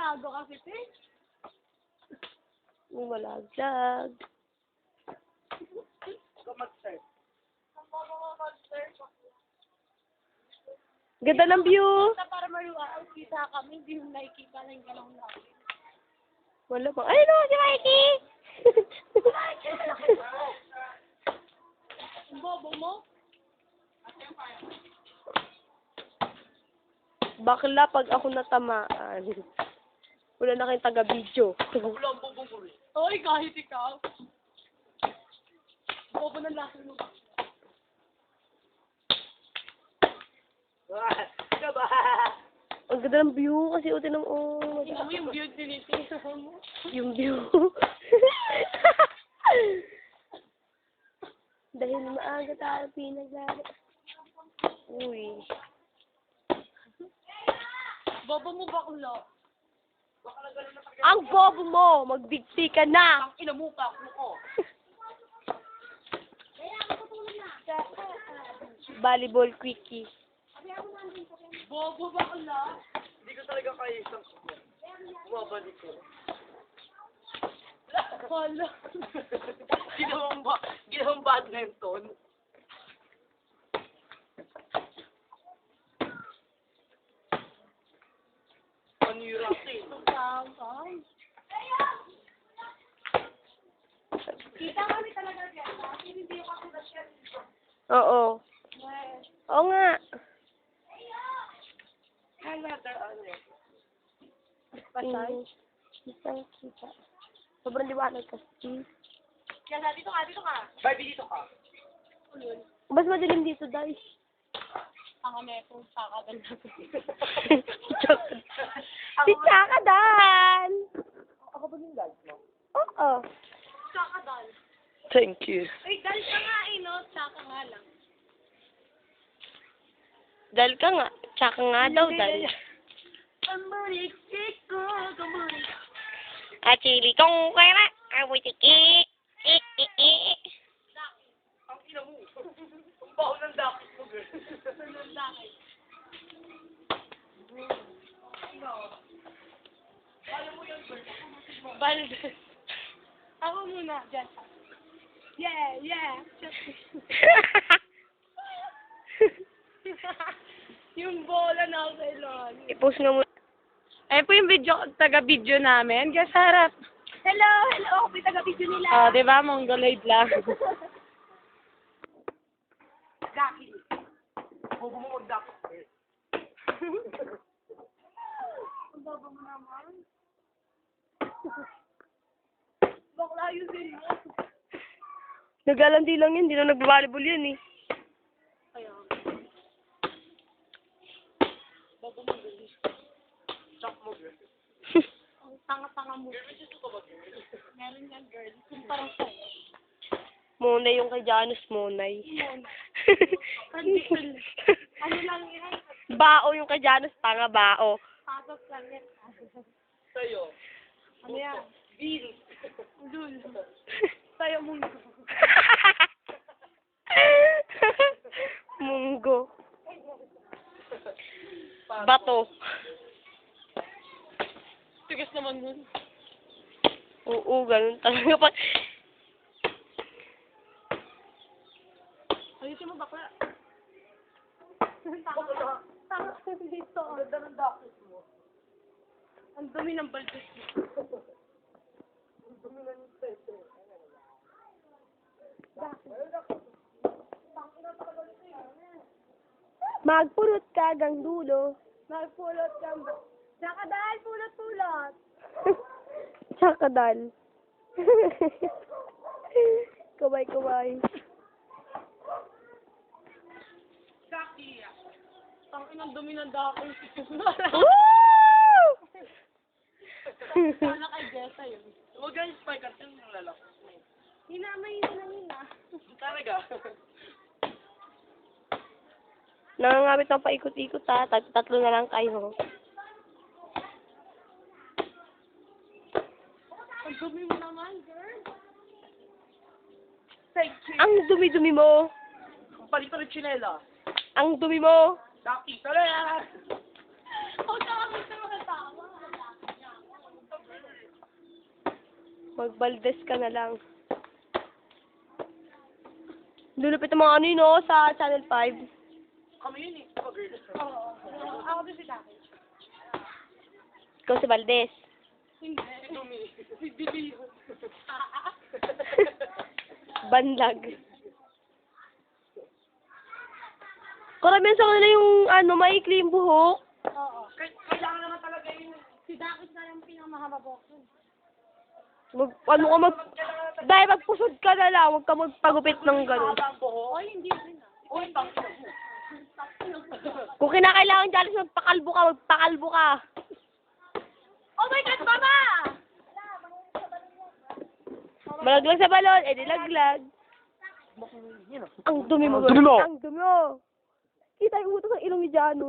Gago kasi, te. Malaglag. Ganda ng view. Para maluwaan kita kami, hindi yung nakikita lang yung galong namin. Wala pa. Ay, no, si Mikey! Ang bobo mo? Bakla pag ako natamaan. Wala na kayong taga-video. Wala ang bobo mo rin. Oy, kahit ikaw. Bobo ng lasa mo. Ang ganda ng view kasi uti ng Tingnan mo yung view tinitingnan mo. yung view. Dahil maaga tayo pinaglara. Uy. Bobo mo bakla. Ang bobo mo! Magbigti ka na! Ang inamuka ko. Volleyball quickie. Bobo bakla. Hindi ko talaga kaya isang bumabalik ko. Wala. Ginawang badminton. Panira kasi. Kita kami talaga dyan. Hindi yung kakulat yan. Oo. Oo nga. Pasay? Isang kita. Sobrang liwanag kasi. Kaya dito ka. Barbie, dito ka. Mas madilim dito, guys. Ang ameto, kakadal na. Si Chakadan! Ako ba yung dad mo? Oo. Kakadal. Thank you. Ay, dal ka nga no? Tsaka nga lang. Dal ka nga. Tsaka nga daw, dal. Kambalik ko, kambalik. At chili kong kwera. Amoy tiki. Ang ina mo. Ang baho ng dakit mo, girl. Sunod lakay. Balde. Ako muna, dyan. Yeah. Yung bola na kailan. I-post nga muna. Ayun po yung video, taga-video namin. Guys, harap. Hello. Ako po yung taga-video nila. Oh, di ba? Mongoloid lang. Gaki. Bobo mo magdakit. Ang baba mo naman. Bakla yun din mo. Naglalandi lang yun. Hindi na nag-volleyball yun eh. Kaya. Baba mo din. Chop mo, girl. Ang tanga-tanga mo. Meron yan, girl. Yung parang sa'yo. Monay yung kay Janus, Monay. Condition. Ano lang yan? Bao yung kay Janus, tanga bao. Pasok lang yan. Sa'yo. Ano yan? Bean. Dul. Sa'yo mundo. Munggo. Bato. Tigas naman nun. Oo, ganun talaga. Pag... Ayusin mo bakla. Tama dito. Ang ganda ng dakit mo. Ang dumi ng balbas mo. Ang dumi na yung tete. Magpurot ka hanggang dulo. Magpulot ka. Tsaka dahil pulot-pulot. Chakadal. Kumay. Kaki. Ang inang dumi ng dako. Woo! Sana kay Jessa yun. Huwag ganyan spike at yung lalaki. Hinamay na lang yun ah. Talaga. Nangangabit ng paikot-ikot ha. Tatlo na lang kayo. Ang dumi mo naman, girl. Thank you. Ang dumi-dumi mo. Palito ng chinela. Ang dumi mo. Daki. Tala! Huwag ka kami sa mga tawa. Mag-Valdez ka na lang. Lulupit ang mga ano yun, no, sa Channel 5. Kami yun eh. Pag-girl. Oo. Ako din si Daki. Ikaw si Valdez. Hindi. Si Bibi. Banlag. Karamihan sa kanila yung, maikli yung buhok. Oo. Kailangan naman talaga yun. Si Daki na yung pinakamahaba ko. Dahil magpusod ka na lang, huwag ka magpagupit ng gano'n. Ang buho. Oy, hindi rin ah. Uy, tangin mo. Kung kinakailangan dyan, magpakalbo ka. Oh my God, Mama! Malaglag sa balon, dilaglag. Ang dumi mo. Ang dumi mo! Ang dumi mo. Kita yung utos ng ilong ni Jano.